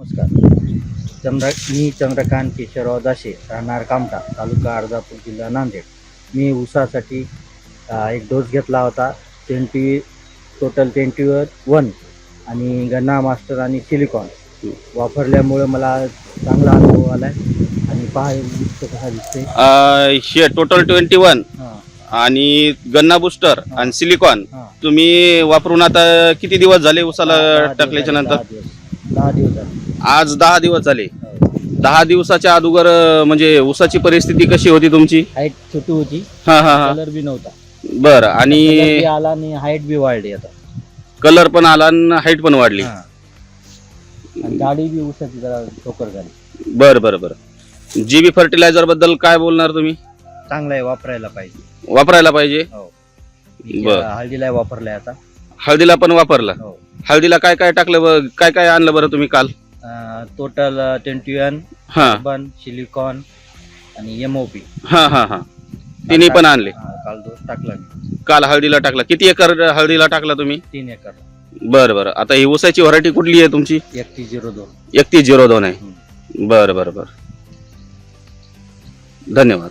नमस्कार. मी चंद्रकांत केशवराव दाशे, राहणार कामठा, तालुका अर्धापूर, जिल्हा नांदेड. मी ऊसासाठी एक डोस घेतला होता, टोटल 21 आणि गन्ना मास्टर आणि सिलिकॉन वापरल्यामुळे मला चांगला अनुभव आला आहे. आणि कसा दिसते हे टोटल 21 आणि गन्ना बुस्टर आणि सिलिकॉन तुम्ही वापरून आता किती दिवस झाले उसाला टाकल्याच्या नंतर? 10 दिवस झाले. आज 10 दिवस झाले. 10 दिवसाच्या अगोदर म्हणजे ऊसाची परिस्थिती कशी होती तुमची? हाईट छोटी होती, कलर बी नव्हता. बरं. आणि आला आणि हाईट बी वाढली. आता कलर पण आला आणि हाईट पण वाढली. आणि गाडी बी ऊसाची जरा ठोकर झाली. बरं बरं बरं. जीबी फर्टिलायझर बद्दल काय बोलणार तुम्ही? चांगला आहे, वापरायला पाहिजे. वापरायला पाहिजे. बरं. हळदीला वापरलाय आता. हळदीला पण वापरला. हळदीला काय काय टाकलं, काय काय आणलं बरं तुम्ही काल? टोटल 21 कार्बन, सिलिकॉन आणि MOP. तिन्ही पण आणले. काल डोस टाकला. काल हळदीला टाकला. किती एकर हळदीला टाकला तुम्ही? 3 एकर. बरं बरं. आता ही ऊसाची व्हरायटी कुठली आहे तुमची? 3102. 3102 आहे. बरं बरं बरं. धन्यवाद.